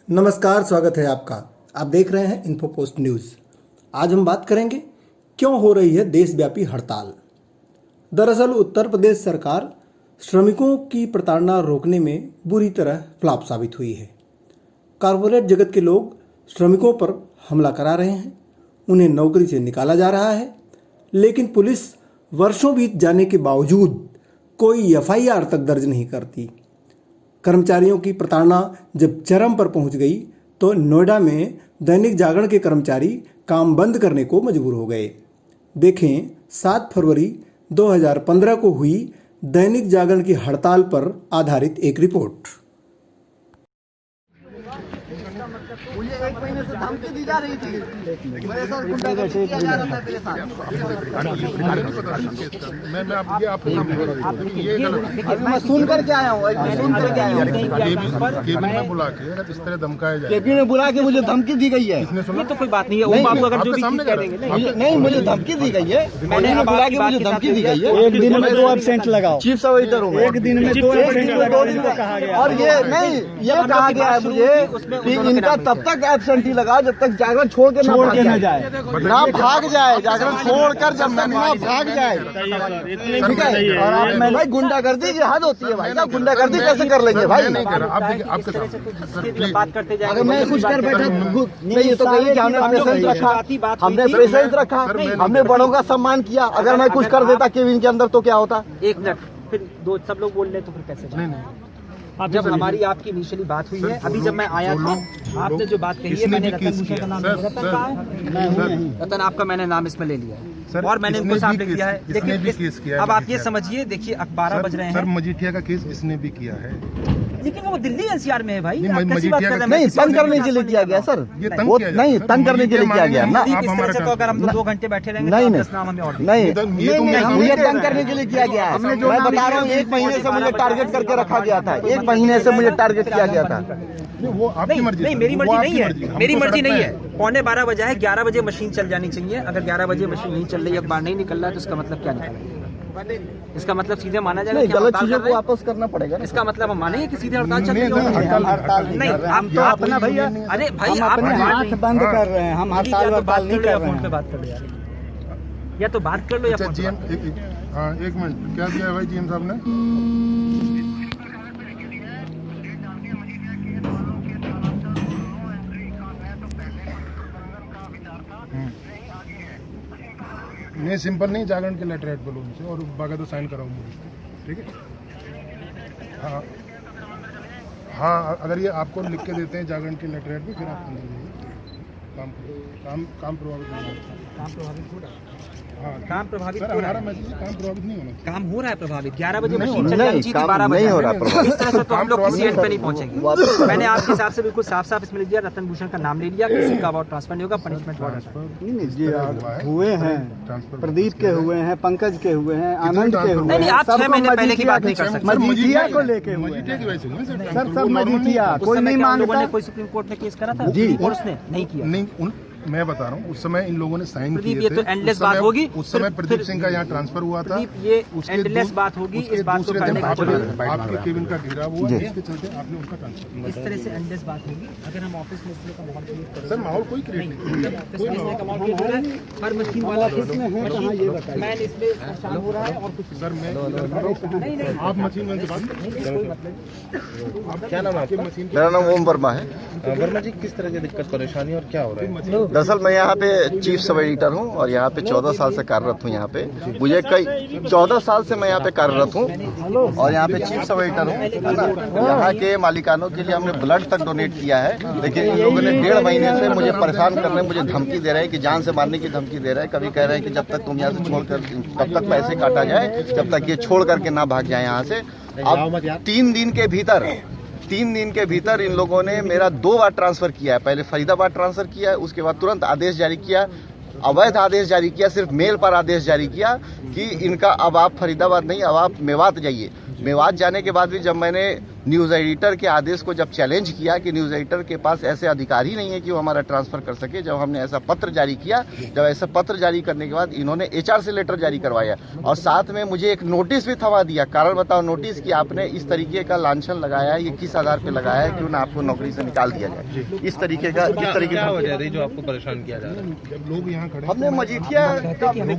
नमस्कार, स्वागत है आपका। आप देख रहे हैं इन्फो पोस्ट न्यूज़। आज हम बात करेंगे क्यों हो रही है देशव्यापी हड़ताल। दरअसल उत्तर प्रदेश सरकार श्रमिकों की प्रताड़ना रोकने में बुरी तरह फ्लॉप साबित हुई है। कॉरपोरेट जगत के लोग श्रमिकों पर हमला करा रहे हैं, उन्हें नौकरी से निकाला जा रहा है, लेकिन पुलिस वर्षों बीत जाने के बावजूद कोई एफआईआर तक दर्ज नहीं करती। कर्मचारियों की प्रताड़ना जब चरम पर पहुंच गई तो नोएडा में दैनिक जागरण के कर्मचारी काम बंद करने को मजबूर हो गए। देखें 7 फरवरी 2015 को हुई दैनिक जागरण की हड़ताल पर आधारित एक रिपोर्ट। मुझे 1 महीने से धमकी दी जा रही थी। मेरे साथ गुंडागर्दी किया जा रहा था मेरे साथ। मैं सुन कर के आया हूँ, केबिन में बुला के इस तरह धमकाया जाए। केबिन में बुला के मुझे धमकी दी गई है। किसने सुना? तो कोई बात नहीं है, वो बाबू अगर जो भी चीज कह देंगे नहीं, मुझे धमकी दी गई है। मैंने बुला के मुझे धमकी दी गई है। एक दिन में 2 एब्सेंट लगाओ। चीफ सब एडिटर हूँ। एक दिन में 2 एब्सेंट लगाओ इनको कहा गया। और ये नहीं, ये कहा गया है मुझे कि इनका तब तक एब्सेंटी लगा जब तक जागरण छोड़ के ना जाए, ना भाग जाए। जागरण छोड़कर जब तक ना भाग जाए, ठीक है। और आप मैं भाई गुंडागर्दी की हद होती है भाई साहब। गुंडागर्दी कैसे कर लेंगे भाई? बात करते जाएंगे। अगर मैं कुछ कर बैठा नहीं तो कहिए कि हमने प्रेजेंस रखा, हमने प्रेजेंस रखा, हमने बड़ों का सम्मान किया। अगर मैं कुछ कर देता केबिन के अंदर तो क्या होता? 1 मिनट, फिर दो सब लोग बोल रहे तो फिर कैसे? जब हमारी आपकी इनिशियली बात हुई है, अभी जब मैं आया था आपने जो बात कही है, मैंने रतन भूषण का नाम रतन कहा है, रतन आपका मैंने नाम इसमें ले लिया है और मैंने इनको साफ लिख दिया है। लेकिन अब आप ये समझिए, देखिए 12 बज रहे हैं। सर मजीठिया का केस इसने भी किया है, लेकिन वो दिल्ली एनसीआर में है भाई। नहीं, आप कैसी मजीठिया बात कर रहे हैं? नहीं, तंग करने के लिए किया गया सर। ये तंग वो किया नहीं, जाता है। तंग करने के लिए किया गया ना। इस तरह से तो अगर हम 2 घंटे बैठे रहेंगे नहीं, तो नहीं। 10 नाम हमें और नहीं, नहीं, मुझे तंग करने के लिए किया गया है। मैं बता रहा हूँ, 1 महीने से मुझे टारगेट करके रखा गया था। 1 महीने से मुझे टारगेट किया गया था। वो आपकी मर्जी। नहीं, मेरी मर्जी नहीं है। मेरी हमको मर्जी सड़क नहीं पे- है। 11:15 बजा है, 11 बजे मशीन चल जानी चाहिए। अगर 11 बजे मशीन नहीं चल रही है, अखबार नहीं निकल रहा है, तो इसका मतलब क्या निकलेगा? इसका मतलब सीधे माना जाएगा नहीं, कि हम गलत हड़ताल चीजों कर को रहे हैं। वापस करना पड़ेगा। इसका मतलब हम मानेंगे कि सीधे हड़ताल चल रही है। नहीं, हम तो अपना भैया, अरे भाई आप अपने हाथ बंद कर रहे हैं। हम हड़ताल वड़ताल नहीं कर रहे फोन पे हैं। बात कर लो यार, या तो बात कर लो या अच्छा फोन पे जीएम, बात कर लो। हाँ 1 मिनट, क्या दिया है भाई जीएम साहब ने? नहीं सिंपल नहीं, जागरण के लेटर हेड बोलो उनसे और बाकायदा साइन कराओ मुझे, ठीक है? हाँ हाँ, अगर ये आपको लिख के देते हैं जागरण के लेटर हेड पे, फिर आप अंदर जाइए। काम प्रभावित नहीं होता। काम प्रभावित हो रहा है। हाँ काम प्रभावित सर, हो रहा हमारा है। मैसेज काम प्रभावित नहीं होना चाहिए। काम हो रहा है प्रभावित। 11 बजे नहीं, मशीन चल नहीं, जानी चाहिए, काम 12 बजे नहीं हो रहा प्रभावित। इस तरह से तो हम लोग किसी एंड पे नहीं पहुंचेंगे। वापस- मैंने आपके हिसाब से बिल्कुल साफ साफ इसमें लिख दिया, रतन भूषण का नाम ले लिया, किसी का अवार्ड ट्रांसफर नहीं होगा, पनिशमेंट वार्डर। हुए हैं, प्रदीप के हुए हैं, पंकज के हुए हैं, आनंद के हुए नहीं, हैं। आप 6 सबको महीने पहले की बात नहीं कर सकते। मजीठिया को लेके हुए मजीठिया हैं। की वजह से हुआ सर। सर सब मजीठिया उस कोई समय नहीं क्या उन लोगों मांगता। ने कोई सुप्रीम कोर्ट में केस करा था? जी। और उसने नहीं किया। नहीं, मैं बता रहा हूँ उस समय इन लोगों ने साइन प्रदीप, किए ये थे। तो endless उस समय- बात होगी। उस समय फिर- प्रदीप फिर- सिंह का यहाँ ट्रांसफर हुआ था। प्रदीप, ये उसके endless दू- बात होगी, उसके इस बात को दूसरे करने दिन का आपके कोई- आपके केबिन का घेराव हुआ, इसके चलते आपने उसका ट्रांसफर। इस तरह से एंडलेस बात होगी। अगर हम ऑफिस में इसलिए का माहौल क्रिएट करें, सर माहौल कोई क्रिएट नहीं। ऑफिस में इसलिए का माहौल क्रिएट हो रहा है, हर मशीन वाला इसमें है कहाँ ये बताइए। मैन इसलिए परेशान हो रहा है और कुछ सर मैं नहीं नहीं आप मशीन मैन से बात करें। क्या नाम है आपका? मशीन मेरा नाम ओम वर्मा है। वर्मा जी, किस तरह की दिक्कत परेशानी और क्या हो रहा है? दरअसल मैं यहाँ पे चीफ सब एडिटर हूँ और यहाँ पे 14 साल से कार्यरत हूँ। यहाँ पे मुझे कई 14 साल से मैं यहाँ पे कार्यरत हूँ और यहाँ पे चीफ सब एडिटर हूँ, है ना। यहाँ के मालिकानों के लिए हमने ब्लड तक डोनेट किया है, लेकिन इन लोगों ने 1.5 महीने से मुझे परेशान कर रहे हैं, मुझे धमकी दे रहे हैं कि जान से मारने की धमकी दे रहे हैं। कभी कह रहे हैं कि जब तक तुम यहाँ से छोड़कर तब तक पैसे काटा जाए, जब तक ये छोड़ करके ना भाग जाए यहाँ से। अब 3 दिन के भीतर इन लोगों ने मेरा 2 बार ट्रांसफर किया है। पहले फरीदाबाद ट्रांसफर किया है, उसके बाद तुरंत आदेश जारी किया, अवैध आदेश जारी किया, सिर्फ मेल पर आदेश जारी किया कि इनका अब आप फरीदाबाद नहीं, अब आप मेवात जाइए। मेवात जाने के बाद भी जब मैंने न्यूज़ एडिटर के आदेश को जब चैलेंज किया कि न्यूज़ एडिटर के पास ऐसे अधिकार ही नहीं है कि वो हमारा ट्रांसफर कर सके, जब हमने ऐसा पत्र जारी किया, जब ऐसा पत्र जारी करने के बाद इन्होंने HR से लेटर जारी करवाया और साथ में मुझे एक नोटिस भी थमा दिया। कारण बताओ नोटिस कि आपने इस तरीके का लांछन लगाया है, ये किस आधार पर लगाया है, क्यों ना आपको नौकरी से निकाल दिया जाए। इस तरीके का क्या वजह रही जो आपको परेशान किया जा रहा है? जब लोग यहाँ खड़े हमने मजीठिया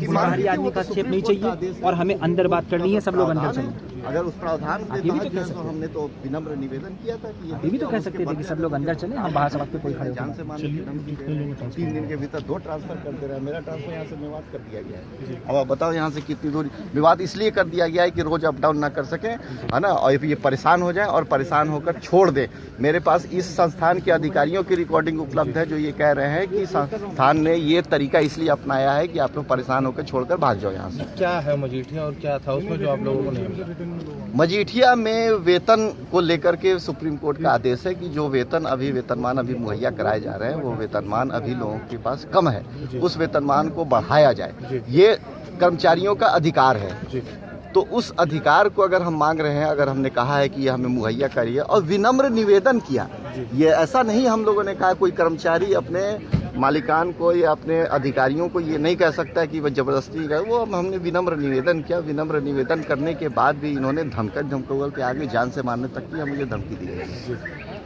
बाहरी आदमी का हस्तक्षेप नहीं चाहिए और हमें अंदर बात करनी है, सब लोग अंदर चलें। अगर उस प्रावधान के ये भी तो तहत कह जो सकते हमने तो विनम्र निवेदन किया था कि ये भी तो कह सकते थे कि सब लोग अंदर चलें, हम बाहर सड़क पे कोई खड़े जान से मान 3 दिन के भीतर 2 ट्रांसफर कर दे रहा है। मेरा ट्रांसफर यहाँ से मेवात कर दिया गया है। अब आप बताओ यहाँ से कितनी दूरी। विवाद इसलिए कर दिया गया है कि रोज अप डाउन ना कर सके, है ना, और ये परेशान हो जाए और परेशान होकर छोड़ दे। मेरे पास इस संस्थान के अधिकारियों की रिकॉर्डिंग उपलब्ध है जो ये कह रहे हैं कि संस्थान ने ये तरीका इसलिए अपनाया है कि आप लोग परेशान होकर छोड़कर भाग जाओ यहाँ से। क्या है मजीठिया और क्या था उसमें जो आप लोगों को नहीं मिला? मजीठिया में वेतन को लेकर के सुप्रीम कोर्ट का आदेश है कि जो वेतनमान अभी मुहैया कराए जा रहे हैं वो वेतनमान अभी लोगों के पास कम है, उस वेतनमान को बढ़ाया जाए। ये कर्मचारियों का अधिकार है। तो उस अधिकार को अगर हम मांग रहे हैं, अगर हमने कहा है कि ये हमें मुहैया करिए और विनम्र निवेदन किया, ये ऐसा नहीं हम लोगों ने कहा कोई कर्मचारी अपने मालिकान को या अपने अधिकारियों को ये नहीं कह सकता कि वह जबरदस्ती करे। वो हमने विनम्र निवेदन किया। विनम्र निवेदन करने के बाद भी इन्होंने धमकोल के आगे जान से मारने तक की मुझे धमकी दी है।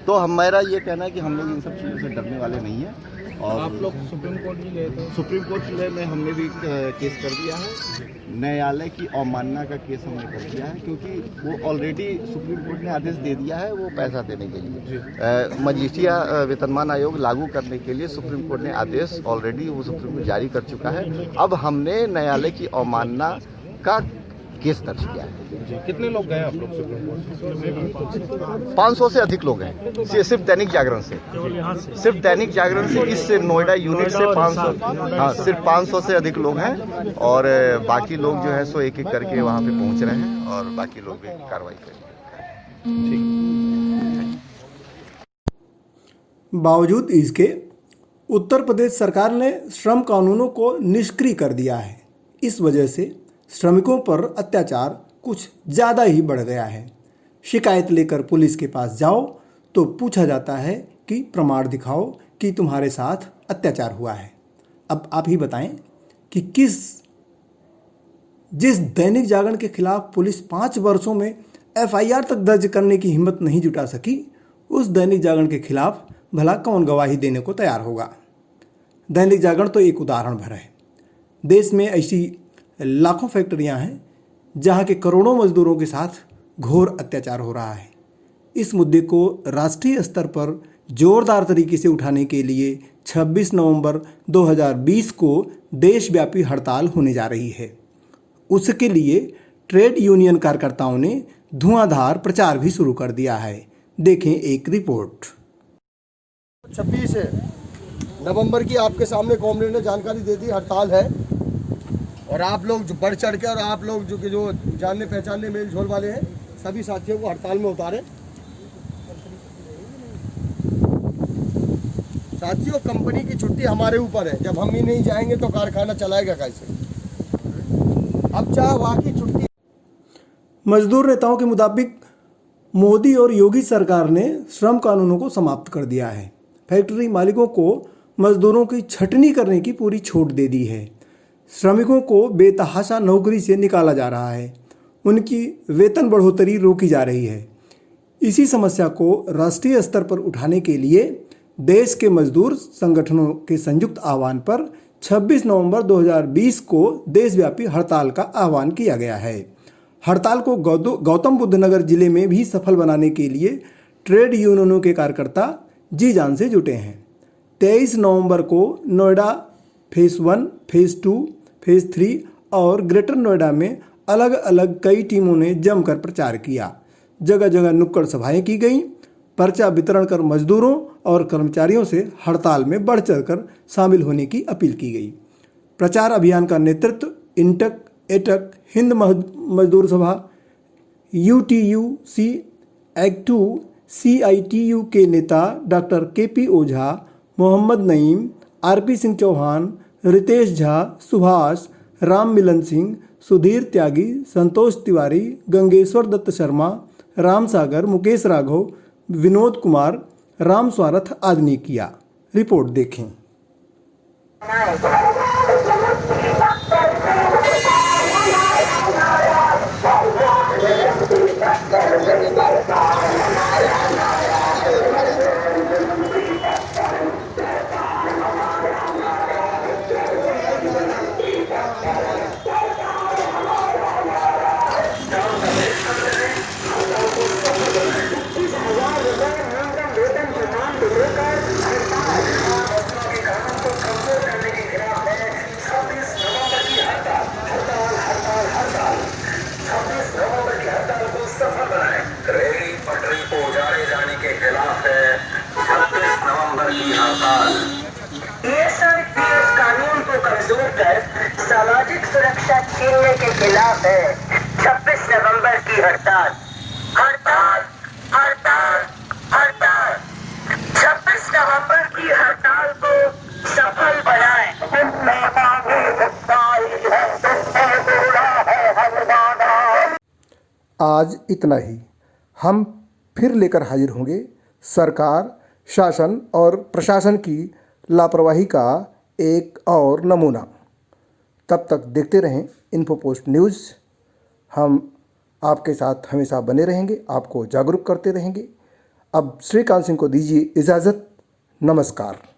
तो मेरा ये कहना है कि हम लोग इन सब चीज़ों से डरने वाले नहीं हैं। और आप लोग सुप्रीम कोर्ट भी गए थे? सुप्रीम कोर्ट में हमने भी केस कर दिया है। न्यायालय की अवमानना का केस हमने कर दिया है क्योंकि वो ऑलरेडी सुप्रीम कोर्ट ने आदेश दे दिया है वो पैसा देने के लिए। मजीठिया वेतनमान आयोग लागू करने के लिए सुप्रीम कोर्ट ने आदेश ऑलरेडी वो सुप्रीम कोर्ट जारी कर चुका है। अब हमने न्यायालय की अवमानना का केस दर्ज किया है। कितने लोग गए आप लोग सुप्रीम कोर्ट? 500 से अधिक लोग हैं सिर्फ दैनिक जागरण से। सिर्फ दैनिक जागरण से इस नोएडा यूनिट से 500, हाँ सिर्फ 500 से अधिक लोग हैं और बाकी लोग जो है सो एक एक करके वहाँ पे पहुँच रहे हैं और बाकी लोग भी कार्रवाई करेंगे। बावजूद इसके उत्तर प्रदेश सरकार ने श्रम कानूनों को निष्क्रिय कर दिया है। इस वजह से श्रमिकों पर अत्याचार कुछ ज़्यादा ही बढ़ गया है। शिकायत लेकर पुलिस के पास जाओ तो पूछा जाता है कि प्रमाण दिखाओ कि तुम्हारे साथ अत्याचार हुआ है। अब आप ही बताएं कि जिस दैनिक जागरण के खिलाफ पुलिस 5 वर्षों में FIR तक दर्ज करने की हिम्मत नहीं जुटा सकी, उस दैनिक जागरण के खिलाफ भला कौन गवाही देने को तैयार होगा। दैनिक जागरण तो एक उदाहरण भर है। देश में ऐसी लाखों फैक्ट्रियां हैं जहां के करोड़ों मजदूरों के साथ घोर अत्याचार हो रहा है। इस मुद्दे को राष्ट्रीय स्तर पर जोरदार तरीके से उठाने के लिए 26 नवंबर 2020 को देशव्यापी हड़ताल होने जा रही है। उसके लिए ट्रेड यूनियन कार्यकर्ताओं ने धुआंधार प्रचार भी शुरू कर दिया है। देखें एक रिपोर्ट। 26 नवंबर की आपके सामने कॉमरेड ने जानकारी दे दी, हड़ताल है और आप लोग जो बढ़ चढ़ के और आप लोग जो जानने पहचानने मेल झोल वाले हैं सभी साथियों को हड़ताल में उतारे। साथियों, कंपनी की छुट्टी हमारे ऊपर है। जब हम ही नहीं जाएंगे तो कारखाना चलाएगा कैसे? अब चाहे वहाँ की छुट्टी। मजदूर नेताओं के मुताबिक मोदी और योगी सरकार ने श्रम कानूनों को समाप्त कर दिया है। फैक्ट्री मालिकों को मजदूरों की छटनी करने की पूरी छूट दे दी है। श्रमिकों को बेतहाशा नौकरी से निकाला जा रहा है। उनकी वेतन बढ़ोतरी रोकी जा रही है। इसी समस्या को राष्ट्रीय स्तर पर उठाने के लिए देश के मजदूर संगठनों के संयुक्त आह्वान पर 26 नवंबर 2020 को देशव्यापी हड़ताल का आह्वान किया गया है। हड़ताल को गौतम बुद्ध नगर जिले में भी सफल बनाने के लिए ट्रेड यूनियनों के कार्यकर्ता जी जान से जुटे हैं। 23 नवंबर को नोएडा फेज 1, फेज 2, फेज 3 और ग्रेटर नोएडा में अलग अलग कई टीमों ने जमकर प्रचार किया। जगह जगह नुक्कड़ सभाएं की गईं। पर्चा वितरण कर मजदूरों और कर्मचारियों से हड़ताल में बढ़ चढ़कर शामिल होने की अपील की गई। प्रचार अभियान का नेतृत्व इंटक, एटक, हिंद मजदूर सभा, UTUC, एक्टू, CITU के नेता डॉक्टर KP ओझा, मोहम्मद नईम, RP सिंह चौहान, रितेश झा, सुभाष, राम मिलन सिंह, सुधीर त्यागी, संतोष तिवारी, गंगेश्वर दत्त शर्मा, राम सागर, मुकेश राघव, विनोद कुमार, राम स्वारथ आदि ने किया। रिपोर्ट देखें। रेल पटरी को उजाड़े जाने के खिलाफ है 26 नवंबर की हड़ताल। ESRPS कानून को कमजोर कर सामाजिक सुरक्षा छीनने के खिलाफ है 26 नवंबर की हड़ताल। हड़ताल हड़ताल हड़ताल 26 नवंबर की हड़ताल को सफल बनाए। आज इतना ही। हम फिर लेकर हाजिर होंगे सरकार, शासन और प्रशासन की लापरवाही का एक और नमूना। तब तक देखते रहें इन्फोपोस्ट न्यूज़। हम आपके साथ हमेशा बने रहेंगे, आपको जागरूक करते रहेंगे। अब श्रीकांत सिंह को दीजिए इजाज़त। नमस्कार।